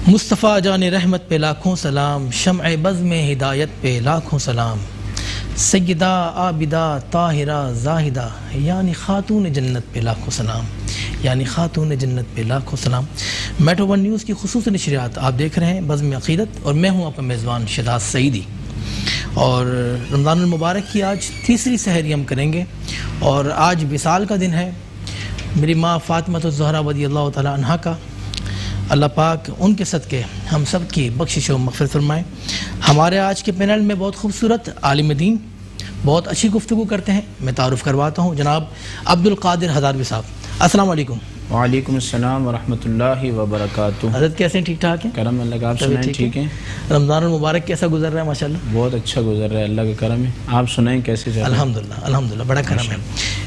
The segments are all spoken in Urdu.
مصطفیٰ جان رحمت پہ لاکھوں سلام، شمع بز میں ہدایت پہ لاکھوں سلام، سیدہ عابدہ طاہرہ زاہدہ یعنی خاتون جنت پہ لاکھوں سلام، یعنی خاتون جنت پہ لاکھوں سلام۔ میٹرو ون نیوز کی خصوصی نشریات آپ دیکھ رہے ہیں بزم عقیدت، اور میں ہوں آپ کا میزبان شہزاد سعیدی۔ اور رمضان المبارک کی آج تیسری سحری ہم کریں گے، اور آج وصال کا دن ہے میری ماں فاطمہ الزہرا رضی اللہ تعالی عنہا کا۔ اللہ پاک ان کے صدقے ہم سب کی بخشش و مغفرت فرمائے۔ ہمارے آج کے پینل میں بہت خوبصورت عالم دین بہت اچھی گفتگو کرتے ہیں۔ میں تعارف کرواتا ہوں جناب عبدالقادر ہزاروی صاحب۔ السلام علیکم۔ وعلیکم السلام ورحمۃ اللہ وبرکاتہ۔ حضرت کیسے ہیں؟ ٹھیک ٹھاک ہیں؟ کرم اللہ کا، آپ سنائیں ٹھیک ہیں؟ رمضان المبارک کیسا گزر رہا ہے؟ ماشاءاللہ بہت اچھا گزر رہا ہے، اللہ کا کرم ہے۔ آپ سنائیں کیسے چل رہا ہے؟ الحمدللہ بڑا کرم ہے۔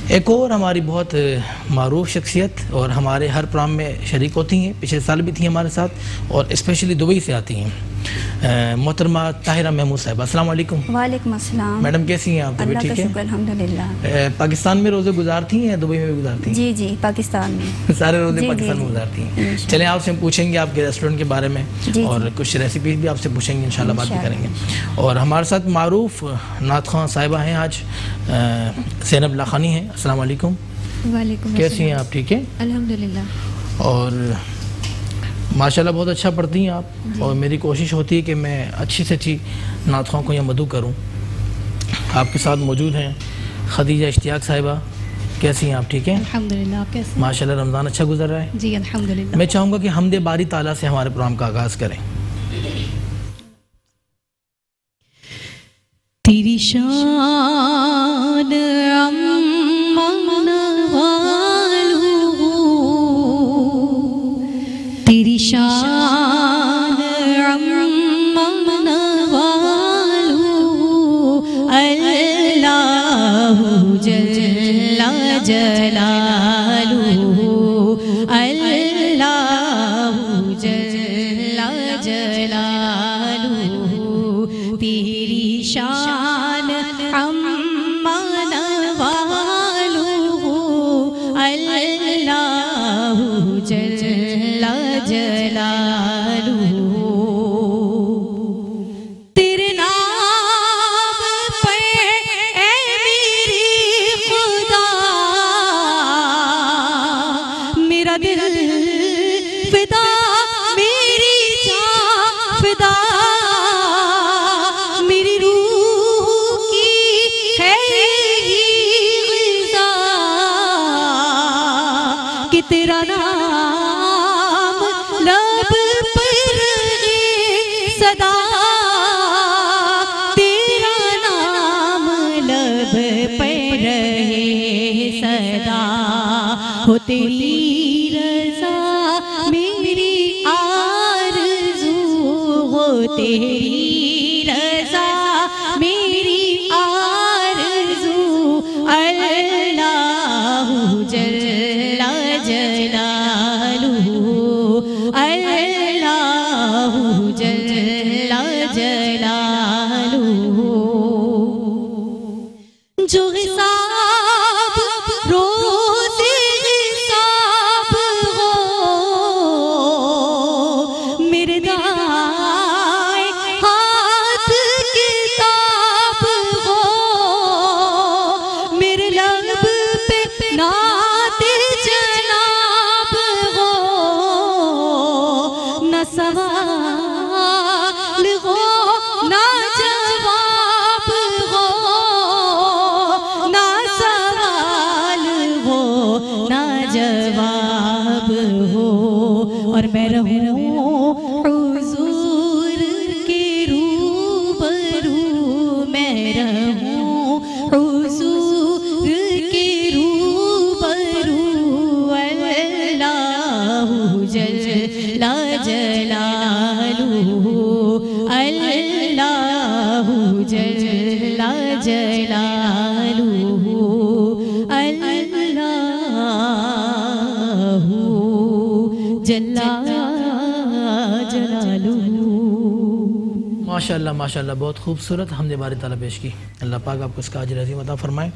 ایک اور ہماری بہت معروف شخصیت اور ہمارے ہر پروگرام میں شریک ہوتی ہیں، پچھلے سال بھی تھیں ہمارے ساتھ، اور اسپیشلی دبئی سے آتی ہیں، محترمہ طاہرہ محمود صاحبہ۔ السلام علیکم۔ وعلیکم السلام۔ میڈم کیسی ہیں آپ؟ اللہ ٹھیک کا ہے؟ شکر الحمدللہ۔ پاکستان میں روزے گزارتی ہیں یا دبئی میں بھی گزارتی ہیں؟ جی پاکستان میں سارے روزے پاکستان میں گزارتی ہیں۔ چلیں آپ سے ہم پوچھیں گے آپ کے ریسٹورنٹ کے بارے میں، اور کچھ ریسیپیز بھی آپ سے پوچھیں گے، انشاءاللہ بات بھی کریں گے۔ اور ہمارے ساتھ معروف نعت خواں صاحبہ ہیں آج، زینب لاخانی ہیں۔ السلام علیکم۔ وعلیکم السلام۔ کیسی ہیں آپ؟ ٹھیک ہے الحمدللہ۔ اور ماشاءاللہ بہت اچھا پڑھتی ہیں آپ، اور میری کوشش ہوتی ہے کہ میں اچھی سے اچھی نعت خواں کو یہ مدعو کروں۔ آپ کے ساتھ موجود ہیں خدیجہ اشتیاق صاحبہ۔ کیسی ہیں آپ؟ ٹھیک ہیں؟ الحمدللہ۔ آپ کیسے ہیں؟ ماشاءاللہ رمضان اچھا گزر رہا ہے؟ جی الحمدللہ۔ میں چاہوں گا کہ حمد باری تعالیٰ سے ہمارے پروگرام کا آغاز کریں۔ تیری شان امن والو، تیری شان امن والو، اللہ جل جلالہ، اللہ جل جلالہ، تیری شان امن والو، اللہ جل جلالہ، تیرے نام پر اے میری خدا، میرا دل فدا، میری جان فدا، میری روح کی ہے یہی غذا، کہ تیرا نام لب پر رہے صدا، تیرا نام لب پر رہے صدا، ہو تیری رضا میری آرزو، ہو تیری رضا میری آرزو، اللہ جل جلالہ، اللہ جل جلالہ، جو حساب روز حساب ہو، میرے دائیں ہاتھ کتاب ہو، میرے لب پہ نعت جناب ہو، نہ سوال ہو نہ جواب ہو، نہ سوال ہو نہ جواب ہو، اور میں رہوں حضور کے روبرو، میں رہوں حضور کے روبرو، اللہ جل جلالہ، اللہ جل جلالہ، اللہ جل جلالہ۔ ماشاءاللہ ماشاءاللہ بہت خوبصورت حمد باری تعالیٰ پیش کی، اللہ پاک آپ کو اس کا اجر عظیم عطا فرمائے۔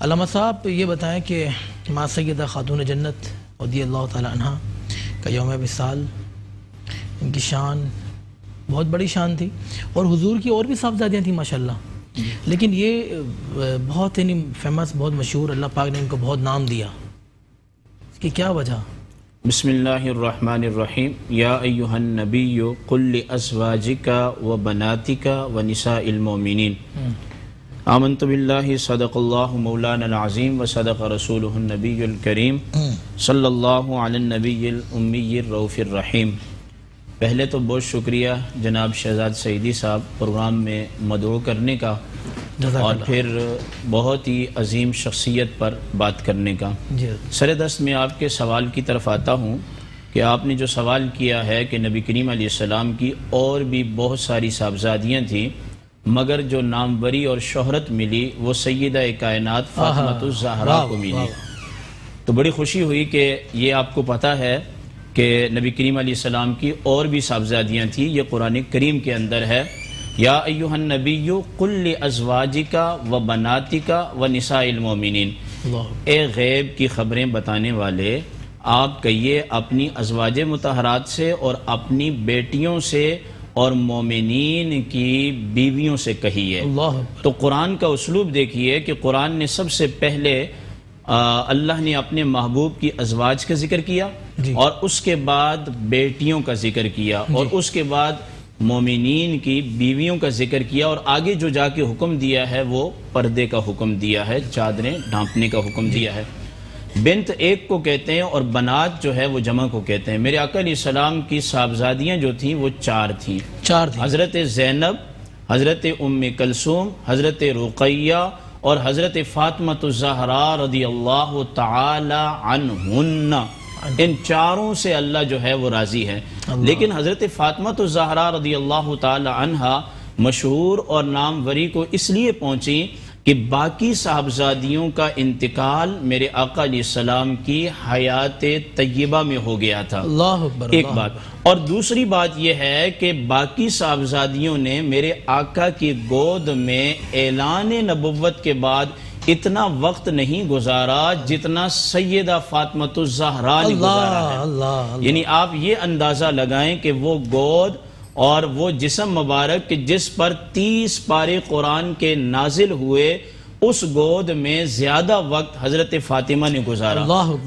علامہ صاحب یہ بتائیں کہ ماں سیدہ خاتون جنت رضی اللہ تعالی عنہ کا یوم وصال ان کی شان بہت بڑی شان تھی، اور حضور کی اور بھی صاحبزادیاں تھیں ماشاءاللہ، لیکن یہ بہت یعنی فیمس، بہت مشہور، اللہ پاک نے ان کو بہت نام دیا، اس کی کیا وجہ؟ بسم اللہ الرحمن الرحیم یا ایہا النبی قل لازواجک و بناتک و نساء المؤمنین آمنت باللہ صدق اللہ مولانا العظیم و صدق رسولہ النبی الکریم صلی اللہ علی النبی الامی الرؤوف الرحیم۔ پہلے تو بہت شکریہ جناب شہزاد سعیدی صاحب پروگرام میں مدعو کرنے کا، اور پھر بہت ہی عظیم شخصیت پر بات کرنے کا۔ سر دست میں آپ کے سوال کی طرف آتا ہوں کہ آپ نے جو سوال کیا ہے کہ نبی کریم علیہ السلام کی اور بھی بہت ساری صاحبزادیاں تھیں، مگر جو ناموری اور شہرت ملی وہ سیدہ کائنات فاطمہ الزہرا کو ملی۔ تو بڑی خوشی ہوئی کہ یہ آپ کو پتہ ہے کہ نبی کریم علیہ السلام کی اور بھی صاحبزادیاں تھیں، یہ قرآن کریم کے اندر ہے۔ یا ایہا النبی قل لازواجک و بناتک و نساء المؤمنین، اے غیب کی خبریں بتانے والے، آپ کہیے اپنی ازواج مطہرات سے اور اپنی بیٹیوں سے اور مومنین کی بیویوں سے کہیے۔ تو قرآن کا اسلوب دیکھیے کہ قرآن نے سب سے پہلے اللہ نے اپنے محبوب کی ازواج کا ذکر کیا، اور اس کے بعد بیٹیوں کا ذکر کیا، اور اس کے بعد مومنین کی بیویوں کا ذکر کیا، اور آگے جو جا کے حکم دیا ہے وہ پردے کا حکم دیا ہے، چادریں ڈھانپنے کا حکم دیا ہے۔ بنت ایک کو کہتے ہیں اور بنات جو ہے وہ جمع کو کہتے ہیں۔ میرے آقا علیہ السلام کی صاحبزادیاں جو تھیں وہ چار تھیں، حضرت زینب، حضرت ام کلثوم، حضرت رقیہ اور حضرت فاطمہ الزہرا رضی اللہ تعالی عنہن۔ ان چاروں سے اللہ جو ہے وہ راضی ہے، لیکن حضرت فاطمہ الزہرا رضی اللہ تعالی عنہا مشہور اور ناموری کو اس لیے پہنچی کہ باقی صاحبزادیوں کا انتقال میرے آقا علیہ السلام کی حیات طیبہ میں ہو گیا تھا، ایک بات۔ اور دوسری بات یہ ہے کہ باقی صاحبزادیوں نے میرے آقا کی گود میں اعلان نبوت کے بعد اتنا وقت نہیں گزارا جتنا سیدہ فاطمہ الزہرا نے گزارا ہے۔ یعنی آپ یہ اندازہ لگائیں کہ وہ گود اور وہ جسم مبارک جس پر 30 پارے قرآن کے نازل ہوئے، اس گود میں زیادہ وقت حضرت فاطمہ نے گزارا۔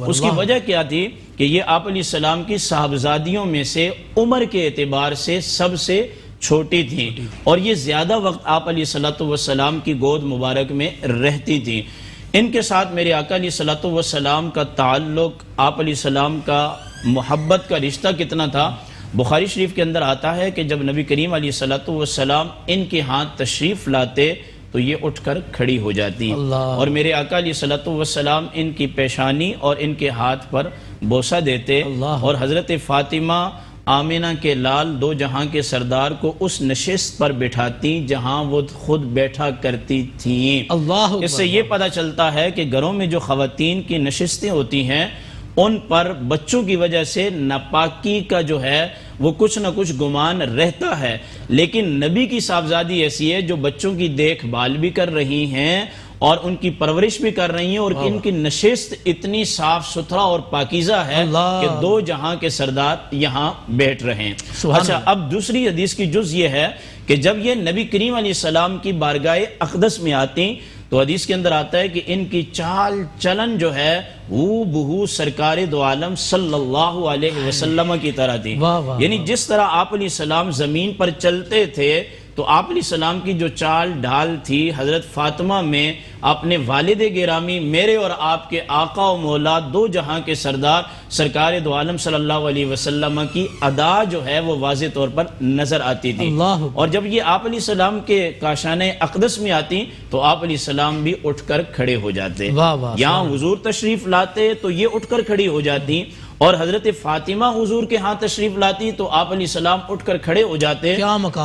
اس کی وجہ کیا تھی کہ یہ آپ علیہ السلام کی صاحبزادیوں میں سے عمر کے اعتبار سے سب سے چھوٹی تھیں، اور یہ زیادہ وقت آپ علیہ السلام کی گود مبارک میں رہتی تھیں۔ ان کے ساتھ میرے آقا علیہ السلام کا تعلق، آپ علیہ السلام کا محبت کا رشتہ کتنا تھا۔ بخاری شریف کے اندر آتا ہے کہ جب نبی کریم علیہ السلام ان کے ہاتھ تشریف لاتے تو یہ اٹھ کر کھڑی ہو جاتی، اور میرے آقا علیہ السلام ان کی پیشانی اور ان کے ہاتھ پر بوسہ دیتے، اور حضرت فاطمہ آمینہ کے لال دو جہاں کے سردار کو اس نشست پر بٹھاتی جہاں وہ خود بیٹھا کرتی تھیں۔ اس سے یہ پتہ چلتا ہے کہ گھروں میں جو خواتین کی نشستیں ہوتی ہیں ان پر بچوں کی وجہ سے ناپاکی کا جو ہے وہ کچھ نہ کچھ گمان رہتا ہے، لیکن نبی کی صاحبزادی ایسی ہے جو بچوں کی دیکھ بھال بھی کر رہی ہیں اور ان کی پرورش بھی کر رہی ہیں، اور ان کی نشست اتنی صاف ستھرا اور پاکیزہ ہے کہ دو جہاں کے سردار یہاں بیٹھ رہے ہیں۔ اچھا، اب دوسری حدیث کی جز یہ ہے کہ جب یہ نبی کریم علیہ السلام کی بارگاہ اقدس میں آتی تو حدیث کے اندر آتا ہے کہ ان کی چال چلن جو ہے وہ بہو سرکار دو عالم صلی اللہ علیہ وسلم کی طرح تھی۔ یعنی جس طرح آپ علیہ السلام زمین پر چلتے تھے تو آپ علیہ السلام کی جو چال ڈھال تھی حضرت فاطمہ میں اپنے والد گرامی میرے اور آپ کے آقا و مولا دو جہاں کے سردار سرکار دو عالم صلی اللہ علیہ وسلم کی ادا جو ہے وہ واضح طور پر نظر آتی تھی۔ اور جب یہ آپ علیہ السلام کے کاشانہ اقدس میں آتی تو آپ علیہ السلام بھی اٹھ کر کھڑے ہو جاتے، یہاں حضور تشریف لاتے تو یہ اٹھ کر کھڑی ہو جاتی، اور حضرت فاطمہ حضور کے ہاں تشریف لاتی تو آپ علیہ السلام اٹھ کر کھڑے ہو جاتے،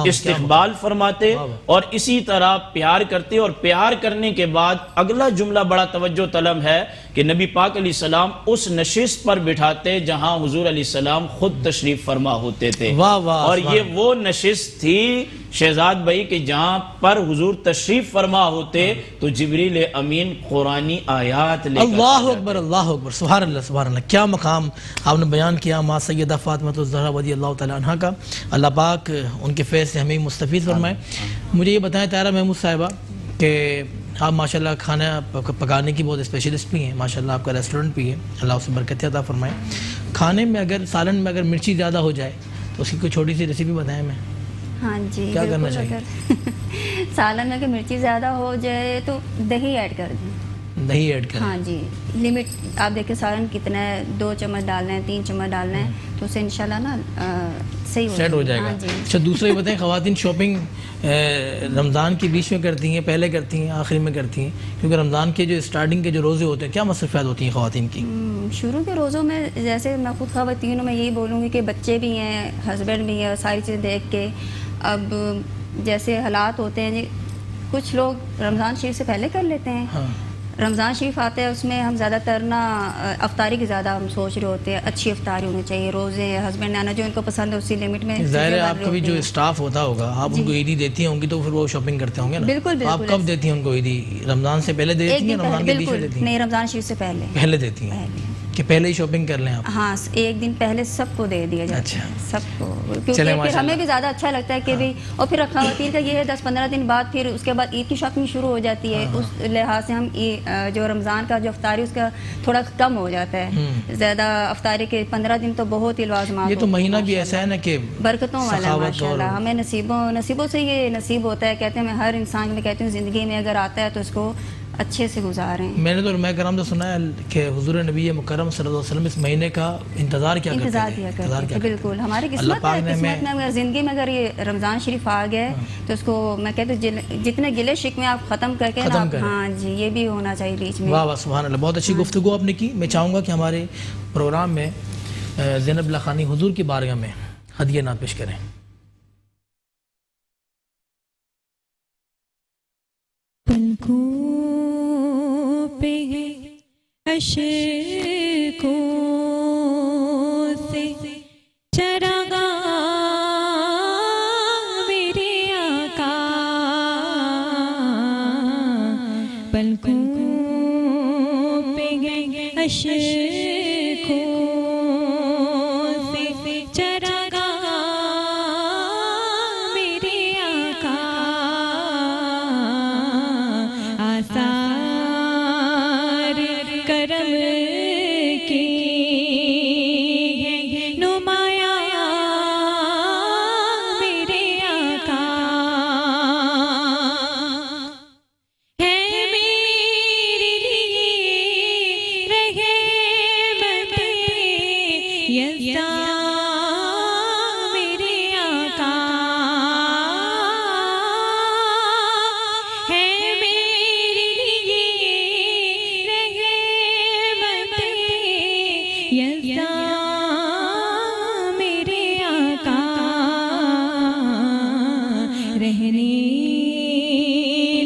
استقبال فرماتے اور اسی طرح پیار کرتے، اور پیار کرنے کے بعد بعد اگلا جملہ بڑا توجہ طلب ہے کہ نبی پاک علیہ السلام اس نشست پر بٹھاتے جہاں حضور علیہ السلام خود تشریف فرما ہوتے تھے. واہ واہ. اور یہ وہ نشست تھی شہزاد بھائی کہ جہاں پر حضور تشریف فرما ہوتے تو جبریل امین قرآنی آیات لے کر اللہ اکبر اللہ اکبر. سبحان اللہ سبحان اللہ. کیا مقام آپ نے بیان کیا ماں سیدہ فاطمہ الزہرا رضی اللہ تعالیٰ عنہ کا. اللہ پاک ان کے فیض سے ہمیں مستفید فرمائے. مجھے یہ بتائیں طاہرہ محمود صاحبہ کہ آپ ماشاءاللہ کھانا پکانے کی بہت اسپیشلسٹ بھی ہیں, ماشاءاللہ آپ کا ریسٹورنٹ بھی ہے, اللہ اس سے برکت عطا فرمائے. کھانے میں اگر سالن میں اگر مرچی زیادہ ہو جائے تو اس کی کوئی چھوٹی سی ریسیپی بتائیں میں. ہاں جی کیا کرنا چاہیے؟ اگر سالن میں اگر مرچی زیادہ ہو جائے تو دہی ایڈ کر دیں. دہی ایڈ کریں. ہاں جی لمٹ آپ دیکھیں سالن کتنا ہے, 2 چمچ ڈالنا ہے 3 چمچ ڈالنا ہے تو اسے انشاءاللہ نا صحیح سیٹ ہو جائے گا. اچھا دوسرا یہ بتائیں خواتین شاپنگ رمضان کے بیچ میں کرتی ہیں, پہلے کرتی ہیں, آخری میں کرتی ہیں؟ کیونکہ رمضان کے جو اسٹارٹنگ کے جو روزے ہوتے ہیں کیا مصروفیات ہوتی ہیں خواتین کی؟ شروع کے روزوں میں جیسے میں خود خواتین ہوں, میں یہی بولوں گی کہ بچے بھی ہیں, ہسبینڈ بھی ہیں, ساری چیزیں دیکھ کے اب جیسے حالات ہوتے ہیں جی, کچھ لوگ رمضان شریف سے پہلے کر لیتے ہیں. رمضان شریف آتا ہے اس میں ہم زیادہ تر نا افطاری کی زیادہ ہم سوچ رہے ہوتے ہیں, اچھی افطاری ہونی چاہیے, روزے ہسبینڈ نے آنا جو ان کو پسند ہے اسی لمٹ میں. ظاہر ہے آپ کا بھی جو اسٹاف ہوتا ہوگا آپ ان کو عیدی دیتی ہوں گی تو پھر وہ شاپنگ کرتے ہوں گے نا. بالکل بالکل. آپ کب دیتی ہیں ان کو عیدی؟ رمضان سے پہلے دیتی ہیں, رمضان کے بیچ میں دیتی ہیں؟ نہیں رمضان شریف سے پہلے دیتی ہیں کہ پہلے ہی شاپنگ کر لیں آپ. ہاں ایک دن پہلے سب کو دے دیا جاتا ہے. اچھا سب کو, کیونکہ پھر ہمیں بھی زیادہ اچھا لگتا ہے کہ بھی, اور پھر خواتین کا یہ ہے 10-15 دن بعد پھر اس کے بعد عید کی شاپنگ شروع ہو جاتی ہے. اس لحاظ سے ہم جو رمضان کا جو افطاری اس کا تھوڑا کم ہو جاتا ہے. زیادہ افطاری کے 15 دن تو بہت ہی لوازمات. یہ تو مہینہ بھی ایسا ہے نا کہ برکتوں والا ہے ماشاءاللہ. ہمیں نصیبوں سے یہ نصیب ہوتا ہے. کہتے ہیں میں ہر انسان میں کہتی ہوں زندگی میں اگر آتا ہے تو اس کو اچھے سے گزاریں. میں نے تو علماء کرام سے سنا ہے کہ حضور نبی مکرم صلی اللہ علیہ وسلم اس مہینے کا انتظار کیا کرتے ہیں. بالکل ہماری قسمت ہے. قسمت میں اگر زندگی میں اگر یہ رمضان شریف آ گئے تو اس کو میں کہتی ہوں جتنے گلے شکوے آپ ختم کر کے نا, ہاں جی یہ بھی ہونا چاہیے بیچ میں. واہ واہ سبحان اللہ. بہت اچھی گفتگو آپ نے کی. میں چاہوں گا کہ ہمارے پروگرام میں زینب لخانی حضور کی بارگاہ میں ہدیہ نہ پیش کریں. اشکوں سے چراغاں میرے آقا, پلکوں پہ گئے اشکوں سے چراغاں میرے آقا, آثار کرم کی نمایاں میرے آقا, ہے میرے لیے رحمت یزداں میرے آقا, ہے میرے لیے یزداں میرے آقا, رہنے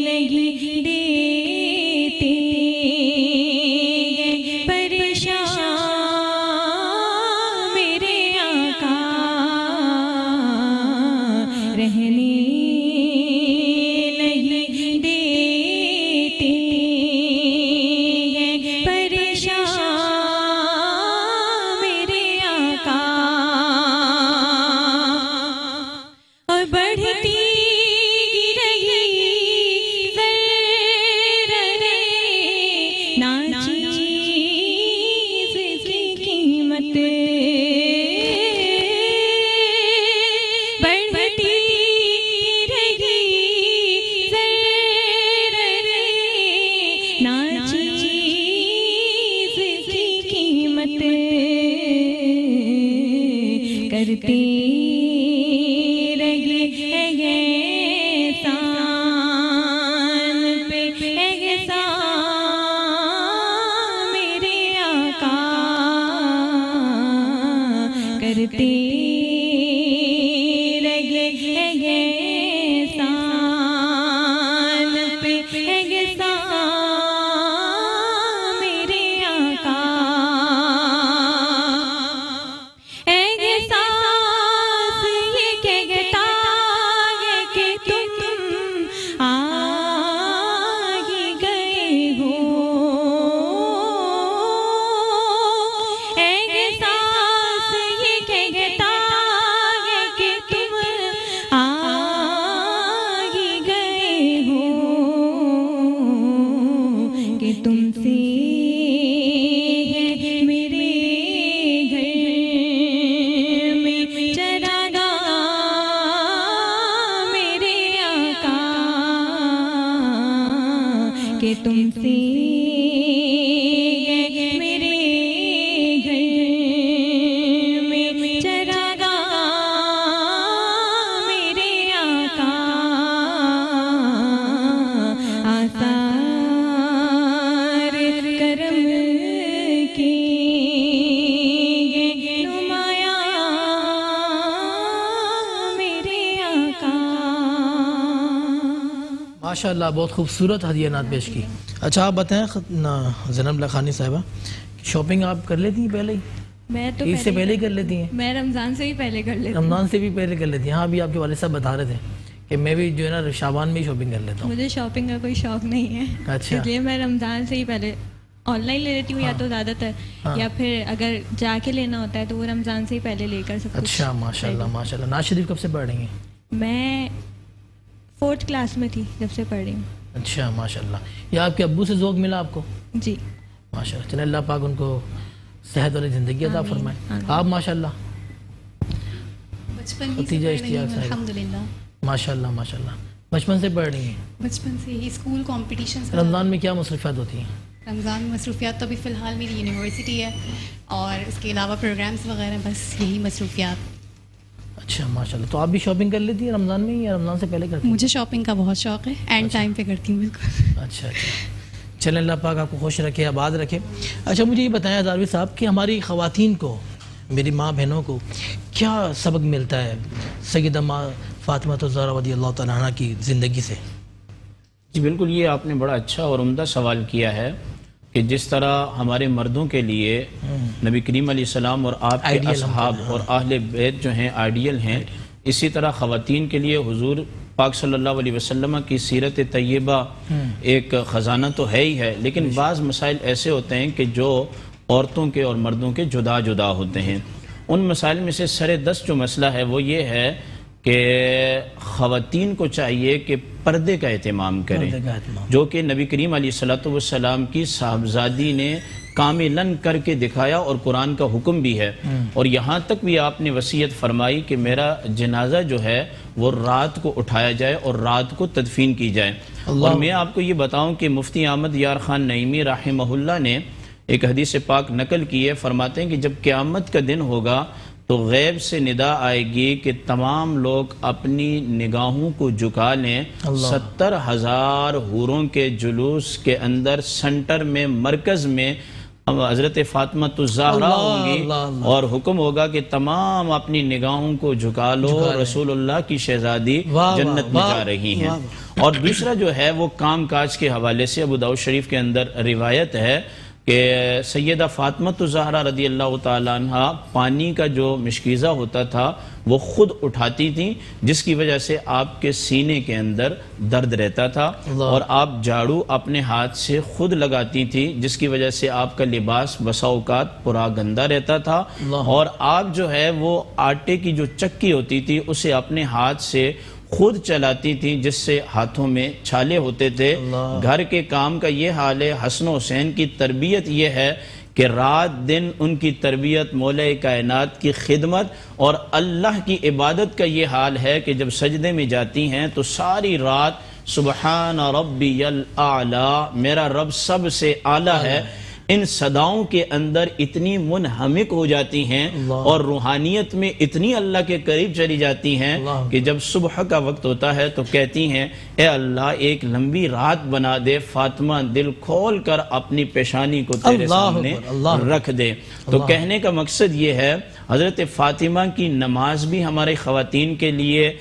نہیں دیتے پریشان میرے آقا, رہنے نہیں دیتے پریشان میرے آقا, اور بڑھتی رہی ذرہ ناچیز کی قیمت, بڑھتی رہی ذرہ ناچیز کی قیمت, کرتے رہے احسان پہ احسان میرے آقا, کرتے رہے احسان پہ احسان ماشاءاللہ بہت خوبصورت ہدیہ نات پیش کی. اچھا آپ بتائیں زینب لکھانی صاحبہ, شاپنگ آپ کر لیتی ہیں پہلے ہی؟ میں تو عید سے پہلے ہی کر لیتی ہیں؟ میں رمضان سے ہی پہلے کر لیتی ہوں. رمضان سے بھی پہلے کر لیتی ہیں. ہاں ابھی آپ کے والد صاحب بتا رہے تھے کہ میں بھی جو ہے نا شعبان میں ہی شاپنگ کر لیتا ہوں. مجھے شاپنگ کا کوئی شوق نہیں ہے. اچھا. اس لیے میں رمضان سے ہی پہلے آن لائن لے لیتی ہوں یا تو زیادہ تر, یا پھر اگر جا کے لینا ہوتا ہے تو وہ رمضان سے ہی پہلے لے کر سب کچھ. اچھا ماشاءاللہ ماشاءاللہ. ناز شریف کب سے پڑھ رہی ہیں؟ میں 4th کلاس میں تھی جب سے پڑھ رہی ہوں. اچھا ماشاءاللہ. یہ آپ کے ابو سے ذوق ملا آپ کو؟ جی ماشاءاللہ. چلے اللہ پاک ان کو صحت والی زندگی عطا فرمائے. آپ ماشاءاللہ بچپن ہی سے ختیجہ پڑھ رہی اشتیاق ہوں صاحب. الحمدللہ. ماشاءاللہ ماشاءاللہ. بچپن سے پڑھ رہی ہیں؟ بچپن سے ہی اسکول کمپٹیشنز. رمضان میں کیا مصروفیات ہوتی ہیں؟ رمضان میں مصروفیات تو ابھی فی الحال میری یونیورسٹی ہے اور اس کے علاوہ پروگرامز وغیرہ, بس یہی مصروفیات. اچھا ماشاءاللہ. تو آپ بھی شاپنگ کر لیتی ہیں رمضان میں یا رمضان سے پہلے کرتی ہیں؟ مجھے شاپنگ کا بہت شوق ہے, اینڈ ٹائم پہ کرتی ہوں بالکل. اچھا اچھا. چلیں اللہ پاک آپ کو خوش رکھے, آباد رکھے. اچھا مجھے یہ بتائیں ہزاروی صاحب کہ ہماری خواتین کو, میری ماں بہنوں کو کیا سبق ملتا ہے سیدہ ماں فاطمہ الزہرا رضی اللہ تعالیٰ عنہ کی زندگی سے؟ جی بالکل, یہ آپ نے بڑا اچھا اور عمدہ سوال کیا ہے کہ جس طرح ہمارے مردوں کے لیے نبی کریم علیہ السلام اور آپ کے اصحاب اور اہل بیت جو ہیں آئیڈیل ہیں, اسی طرح خواتین کے لیے حضور پاک صلی اللہ علیہ وسلم کی سیرت طیبہ ایک خزانہ تو ہے ہی ہے, لیکن بعض مسائل ایسے ہوتے ہیں کہ جو عورتوں کے اور مردوں کے جدا جدا ہوتے ہیں. ان مسائل میں سے سر دست جو مسئلہ ہے وہ یہ ہے کہ خواتین کو چاہیے کہ پردے کا اہتمام کریں, جو کہ نبی کریم علیہ السلام کی صاحبزادی نے کاملاً کر کے دکھایا اور قرآن کا حکم بھی ہے. اور یہاں تک بھی آپ نے وصیت فرمائی کہ میرا جنازہ جو ہے وہ رات کو اٹھایا جائے اور رات کو تدفین کی جائے. اور میں آپ کو یہ بتاؤں کہ مفتی احمد یار خان نعیمی رحمہ اللہ نے ایک حدیث پاک نقل کی ہے, فرماتے ہیں کہ جب قیامت کا دن ہوگا تو غیب سے ندا آئے گی کہ تمام لوگ اپنی نگاہوں کو جھکا لیں. 70,000 حوروں کے جلوس کے اندر سنٹر میں, مرکز میں حضرت فاطمہ الزہرا ہوں گی اور حکم ہوگا کہ تمام اپنی نگاہوں کو جھکا لو, رسول اللہ کی شہزادی جنت میں جا رہی ہیں. اور دوسرا جو ہے وہ کام کاج کے حوالے سے ابو داؤد شریف کے اندر روایت ہے کہ سیدہ فاطمہ الزہرا رضی اللہ تعالیٰ عنہ پانی کا جو مشکیزہ ہوتا تھا وہ خود اٹھاتی تھیں, جس کی وجہ سے آپ کے سینے کے اندر درد رہتا تھا, اور آپ جھاڑو اپنے ہاتھ سے خود لگاتی تھی, جس کی وجہ سے آپ کا لباس بسا اوقات پورا گندا رہتا تھا. اور آپ جو ہے وہ آٹے کی جو چکی ہوتی تھی اسے اپنے ہاتھ سے خود چلاتی تھیں, جس سے ہاتھوں میں چھالے ہوتے تھے. گھر کے کام کا یہ حال ہے. حسن و حسین کی تربیت یہ ہے کہ رات دن ان کی تربیت مولا کائنات کی خدمت اور اللہ کی عبادت کا یہ حال ہے کہ جب سجدے میں جاتی ہیں تو ساری رات سبحان ربی الاعلی, میرا رب سب سے اعلیٰ ہے, ان صداؤں کے اندر اتنی منہمک ہو جاتی ہیں اور روحانیت میں اتنی اللہ کے قریب چلی جاتی ہیں کہ جب صبح کا وقت ہوتا ہے تو کہتی ہیں اے اللہ ایک لمبی رات بنا دے, فاطمہ دل کھول کر اپنی پیشانی کو تیرے سامنے رکھ دے. تو کہنے کا مقصد یہ ہے حضرت فاطمہ کی نماز بھی ہمارے خواتین کے لیے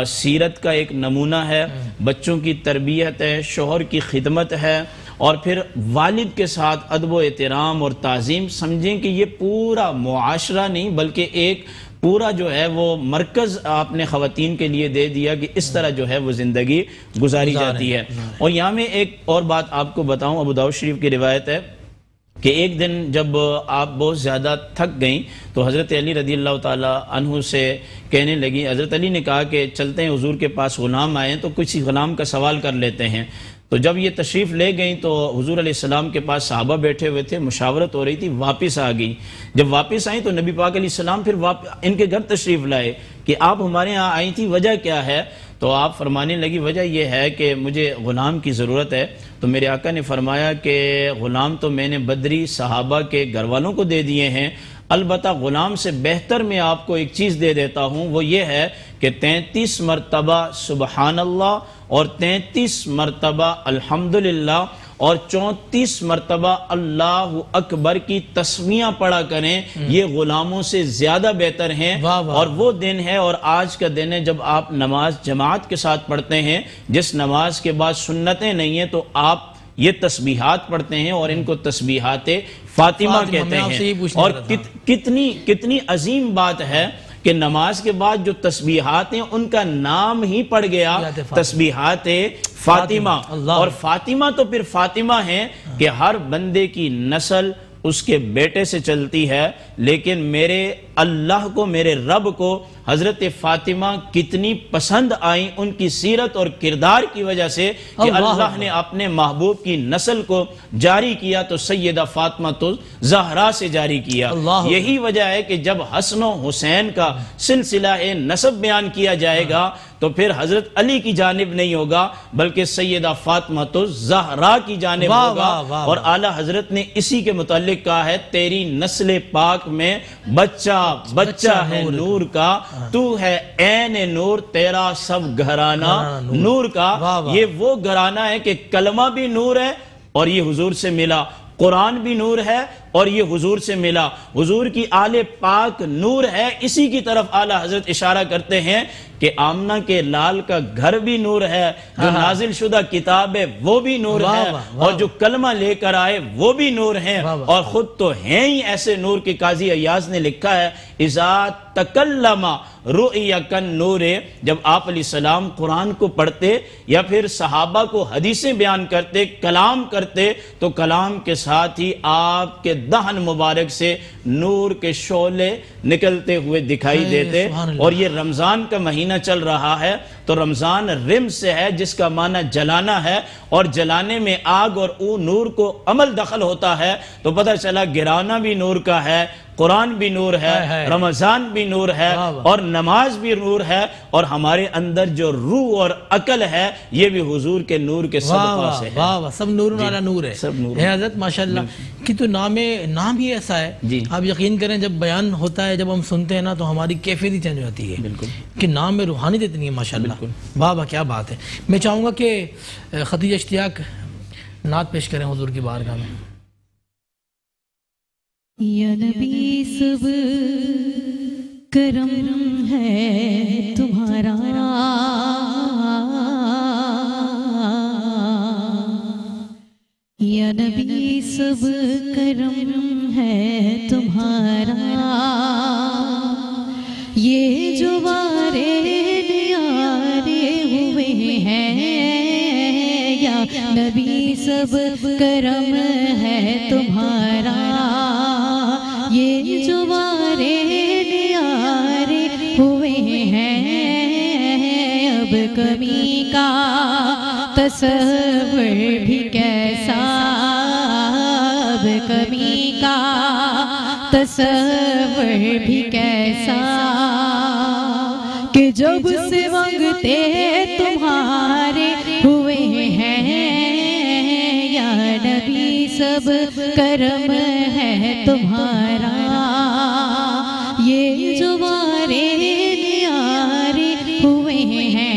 سیرت کا ایک نمونہ ہے, بچوں کی تربیت ہے, شوہر کی خدمت ہے, اور پھر والد کے ساتھ ادب و احترام اور تعظیم. سمجھیں کہ یہ پورا معاشرہ نہیں بلکہ ایک پورا جو ہے وہ مرکز آپ نے خواتین کے لیے دے دیا کہ اس طرح جو ہے وہ زندگی گزاری جاتی ہے. اور یہاں میں ایک اور بات آپ کو بتاؤں, ابو داؤد شریف کی روایت ہے کہ ایک دن جب آپ بہت زیادہ تھک گئیں تو حضرت علی رضی اللہ تعالیٰ عنہ سے کہنے لگی. حضرت علی نے کہا کہ چلتے ہیں حضور کے پاس غلام آئے تو کسی غلام کا سوال کر لیتے ہیں. تو جب یہ تشریف لے گئیں تو حضور علیہ السلام کے پاس صحابہ بیٹھے ہوئے تھے, مشاورت ہو رہی تھی, واپس آ گئی. جب واپس آئیں تو نبی پاک علیہ السلام پھر ان کے گھر تشریف لائے کہ آپ ہمارے ہاں آئی تھی, وجہ کیا ہے؟ تو آپ فرمانے لگی وجہ یہ ہے کہ مجھے غلام کی ضرورت ہے. تو میرے آقا نے فرمایا کہ غلام تو میں نے بدری صحابہ کے گھر والوں کو دے دیے ہیں, البتہ غلام سے بہتر میں آپ کو ایک چیز دے دیتا ہوں, وہ یہ ہے کہ 33 مرتبہ سبحان اللہ اور 33 مرتبہ الحمدللہ اور 34 مرتبہ اللہ اکبر کی تسمیہ پڑھا کریں، یہ غلاموں سے زیادہ بہتر ہیں۔ اور وہ دن ہے اور آج کا دن ہے جب آپ نماز جماعت کے ساتھ پڑھتے ہیں، جس نماز کے بعد سنتیں نہیں ہیں تو آپ یہ تسبیحات پڑھتے ہیں اور ان کو تسبیحات فاطمہ کہتے ہیں۔ اور کتنی عظیم بات ہے کہ نماز کے بعد جو تسبیحات ہیں ان کا نام ہی پڑ گیا تسبیحات فاطمہ۔ اور فاطمہ تو پھر فاطمہ ہیں کہ ہر بندے کی نسل اس کے بیٹے سے چلتی ہے، لیکن میرے اللہ کو، میرے رب کو حضرت فاطمہ کتنی پسند آئیں ان کی سیرت اور کردار کی وجہ سے کہ اللہ نے اپنے محبوب کی نسل کو جاری کیا تو سیدہ فاطمہ تو زہرا سے جاری کیا۔ یہی وجہ ہے کہ جب حسن و حسین کا سلسلہ نسب بیان کیا جائے گا تو پھر حضرت علی کی جانب نہیں ہوگا بلکہ سیدہ فاطمہ تو زہرا کی جانب ہوگا۔ اور اعلیٰ حضرت نے اسی کے متعلق کہا ہے تیری نسل پاک میں بچہ ہے نور کا، تو ہے عین نور، تیرا سب گھرانہ نور کا۔ یہ وہ گھرانہ ہے کہ کلمہ بھی نور ہے اور یہ حضور سے ملا، قرآن بھی نور ہے اور یہ حضور سے ملا، حضور کی آل پاک نور ہے۔ اسی کی طرف اعلیٰ حضرت اشارہ کرتے ہیں کہ آمنہ کے لال کا گھر بھی نور ہے، جو نازل شدہ کتاب ہے وہ بھی نور ہے، اور جو کلمہ لے کر آئے وہ بھی نور ہیں، اور خود تو ہیں ہی ایسے نور کہ قاضی عیاض نے لکھا ہے اذا تکلم رؤیا کالنور، جب آپ علیہ السلام قرآن کو پڑھتے یا پھر صحابہ کو حدیثیں بیان کرتے، کلام کرتے، تو کلام کے ساتھ ہی آپ کے دہن مبارک سے نور کے شعلے نکلتے ہوئے دکھائی دیتے۔ اور یہ رمضان کا مہینہ چل رہا ہے تو رمضان رم سے ہے جس کا معنی جلانا ہے، اور جلانے میں آگ اور نور کو عمل دخل ہوتا ہے تو پتہ چلا گرانا بھی نور کا ہے، قرآن بھی نور ہے، رمضان بھی نور ہے، اور نماز بھی نور ہے، اور ہمارے اندر جو روح اور عقل ہے یہ بھی حضور کے نور کے صدقہ سے ہے۔ واہ واہ، سب نور والا نور ہے حضرت، ماشاءاللہ کہ تو نام ہی ایسا ہے۔ آپ یقین کریں جب بیان ہوتا ہے، جب ہم سنتے ہیں نا تو ہماری کیفیت ہی چینج ہو جاتی ہے کہ نام میں روحانیت اتنی ہے ماشاءاللہ۔ واہ واہ کیا بات ہے۔ میں چاہوں گا کہ خدیجہ اشتیاق نعت پیش کریں حضور کی بارگاہ میں۔ یا نبی سب کرم ہے تمہارا، یا نبی سب کرم ہے تمہارا، یہ جو وارے نیارے ہوئے ہیں، یا نبی سب کرم ہے تمہارا، یہ جو وارے نیارے ہوئے ہیں، اب کمی کا تصور بھی کیسا، اب کمی کا تصور بھی کیسا، کہ جب سے منگتے تمہارے ہوئے ہیں، یا نبی سب کرم ہے تمہارا، یہ جو وارے نیارے ہوئے ہیں،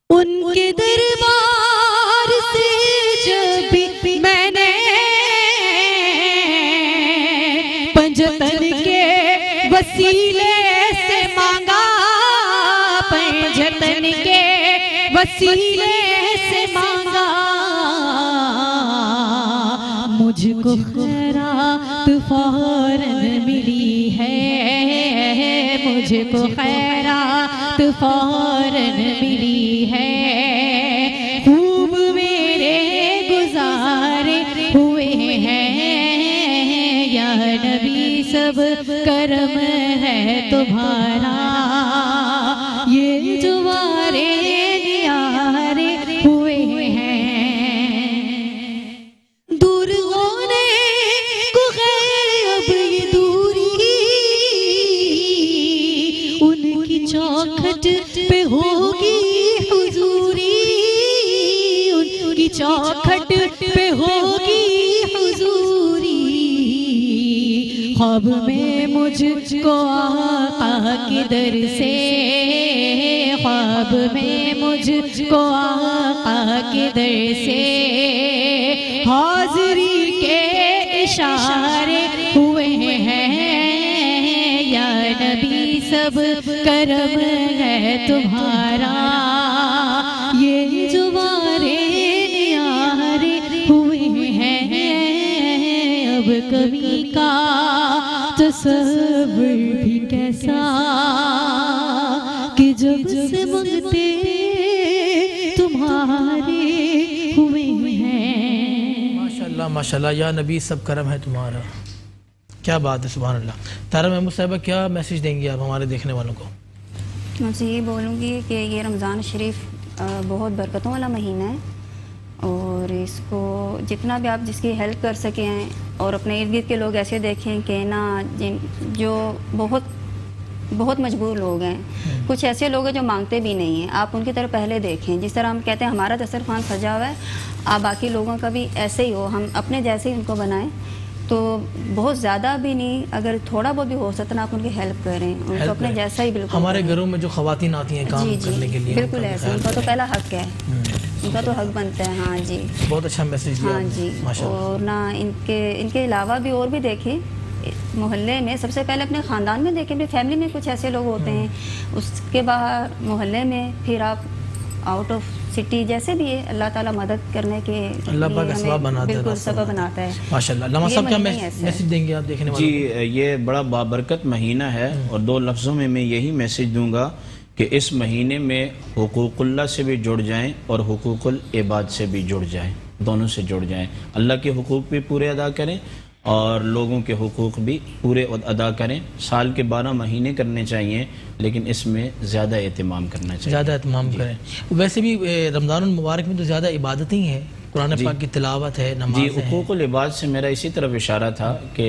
ان کے دربار سے جب بھی میں نے پنجتن کے وسیلے سے مانگا، پنجتن کے وسیلے سے مانگا، مجھ کو خیرات فوراً ملی ہے، مجھ کو خیرات فوراً ملی ہے، خوب میرے گزارے ہوئے ہیں، یا نبی سب کرم ہے تمہارا، یہ جو وارے نیارے ہوئے ہیں، دور ہونے کو غیر اب یہ دوری، ان کی چوکھٹ پہ ہوگی حضوری، ان کی چوکھٹ پہ ہوگی حضوری، خواب میں مجھ کو آقا کی در سے، خواب میں مجھ کو آقا کی در سے حاضری کے اشارے ہوئے ہیں، یا نبی سب کرم ہے تمہارا، یہ جوارے نیارے ہوئے ہیں، اب کمی کا تصور بھی کیسا کہ جب سے منگتے تمہارے ہوئے ہیں۔ ماشاءاللہ ماشاءاللہ، یا نبی سب کرم ہے تمہارا، کیا بات ہے، سبحان اللہ۔ طاہرہ محمود صاحبہ کیا میسیج دیں گی آپ ہمارے دیکھنے والوں کو؟ میں سے یہ بولوں گی کہ یہ رمضان شریف بہت برکتوں والا مہینہ ہے، اور اس کو جتنا بھی آپ جس کی ہیلپ کر سکیں، اور اپنے ارد گرد کے لوگ ایسے دیکھیں کہ نا جو بہت مجبور لوگ ہیں، کچھ ایسے لوگ ہیں جو مانگتے بھی نہیں ہیں، آپ ان کی طرف پہلے دیکھیں۔ جس طرح ہم کہتے ہیں ہمارا دسترخوان سجا ہوا ہے، آپ باقی لوگوں کا بھی ایسے ہی ہو، ہم اپنے جیسے ہی ان کو بنائیں، تو بہت زیادہ بھی نہیں، اگر تھوڑا بہت بھی ہو سکتا نا آپ ان کی ہیلپ کریں، ان کو اپنے جیسا ہی بالکل۔ ہمارے گھروں میں جو خواتین آتی ہیں کام کرنے کے لیے، بالکل ایسے، ان کا تو پہلا حق ہے، ان کا تو حق بنتا ہے۔ ہاں جی، بہت اچھا میسیج دیا۔ ہاں جی، اور نہ ان کے علاوہ بھی اور بھی دیکھیں، محلے میں سب سے پہلے اپنے خاندان میں دیکھیں، اپنی فیملی میں کچھ ایسے لوگ ہوتے ہیں، اس کے باہر محلے میں، پھر آپ آؤٹ آف سٹی جیسے بھی ہے، اللہ تعالیٰ مدد کرنے کے اللہ پاک اسباب بناتا ہے، بالکل سبب بناتا ہے۔ ماشاءاللہ۔ علامہ صاحب کیا میسیج دیں گے آپ دیکھنے والوں کو؟ جی، یہ بڑا بابرکت مہینہ ہے، اور دو لفظوں میں یہی میسیج دوں گا کہ اس مہینے میں حقوق اللہ سے بھی جڑ جائیں اور حقوق العباد سے بھی جڑ جائیں، دونوں سے جڑ جائیں، اللہ کے حقوق بھی پورے ادا کریں اور لوگوں کے حقوق بھی پورے ادا کریں۔ سال کے 12 مہینے کرنے چاہیے، لیکن اس میں زیادہ اہتمام کرنا چاہیے، زیادہ اہتمام کریں۔ ویسے بھی رمضان المبارک میں تو زیادہ عبادتیں ہی ہیں، قرآن پاک کی تلاوت ہے، نماز ہے۔ جی، حقوق العباد سے میرا اسی طرف اشارہ تھا کہ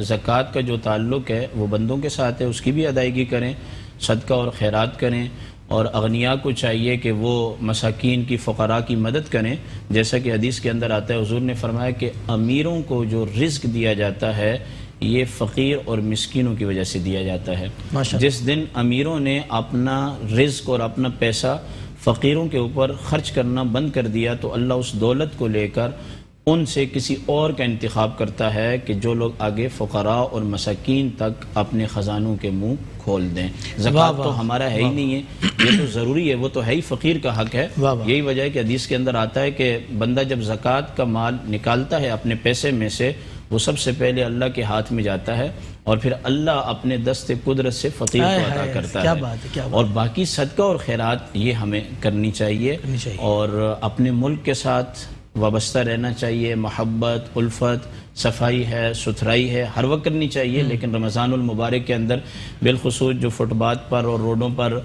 زکوٰۃ کا جو تعلق ہے وہ بندوں کے ساتھ ہے، اس کی بھی ادائیگی کریں، صدقہ اور خیرات کریں، اور اغنیاء کو چاہیے کہ وہ مساکین کی، فقراء کی مدد کریں، جیسا کہ حدیث کے اندر آتا ہے، حضور نے فرمایا کہ امیروں کو جو رزق دیا جاتا ہے یہ فقیر اور مسکینوں کی وجہ سے دیا جاتا ہے۔ جس دن امیروں نے اپنا رزق اور اپنا پیسہ فقیروں کے اوپر خرچ کرنا بند کر دیا تو اللہ اس دولت کو لے کر ان سے کسی اور کا انتخاب کرتا ہے کہ جو لوگ آگے فقراء اور مساکین تک اپنے خزانوں کے منہ کھول دیں۔ زکوٰۃ تو ہمارا ہے ہی نہیں ہے، یہ تو ضروری ہے، وہ تو ہے ہی فقیر کا حق ہے۔ یہی وجہ ہے کہ حدیث کے اندر آتا ہے کہ بندہ جب زکوٰۃ کا مال نکالتا ہے اپنے پیسے میں سے، وہ سب سے پہلے اللہ کے ہاتھ میں جاتا ہے، اور پھر اللہ اپنے دست قدرت سے فقیر کو عطا کرتا ہے۔ اور باقی صدقہ اور خیرات یہ ہمیں کرنی چاہیے، اور اپنے ملک کے ساتھ وابستہ رہنا چاہیے، محبت، الفت، صفائی ہے، ستھرائی ہے، ہر وقت کرنی چاہیے، لیکن رمضان المبارک کے اندر بالخصوص جو فٹ پاتھ پر اور روڈوں پر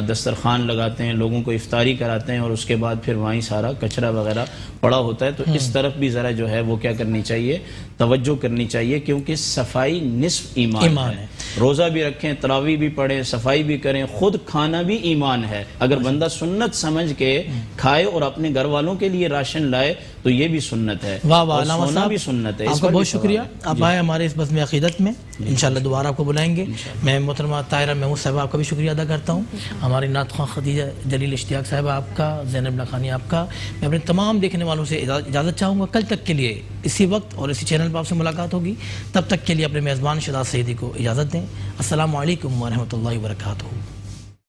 دسترخوان لگاتے ہیں، لوگوں کو افطاری کراتے ہیں، اور اس کے بعد پھر وہیں سارا کچرا وغیرہ پڑا ہوتا ہے، تو اس طرف بھی ذرا جو ہے وہ کیا کرنی چاہیے، توجہ کرنی چاہیے، کیونکہ صفائی نصف ایمان ہے۔ روزہ بھی رکھیں، تراویح بھی پڑھیں، صفائی بھی کریں، خود کھانا بھی ایمان ہے۔ اگر بندہ سنت سمجھ کے کھائے اور اپنے گھر والوں کے لیے راشن لائے تو یہ بھی سنت ہے، اور سونا بھی سنت ہے۔ آپ کا بہت شکریہ، آپ آئے ہمارے اس بزم عقیدت میں، انشاءاللہ دوبارہ آپ کو بلائیں گے۔ میں محترمہ طاہرہ محمود صاحبہ آپ کا بھی شکریہ ادا کرتا ہوں، ہماری نعت خواں خدیجہ جلیل اشتیاق صاحبہ آپ کا، زینب لکھانی آپ کا۔ میں اپنے تمام دیکھنے والوں سے اجازت چاہوں گا، کل تک کے لیے اسی وقت اور اسی چینل پر آپ سے ملاقات ہوگی، تب تک کے لیے اپنے میزبان شہزاد سعیدی کو اجازت دیں۔ السلام علیکم ورحمۃ اللہ وبرکاتہ۔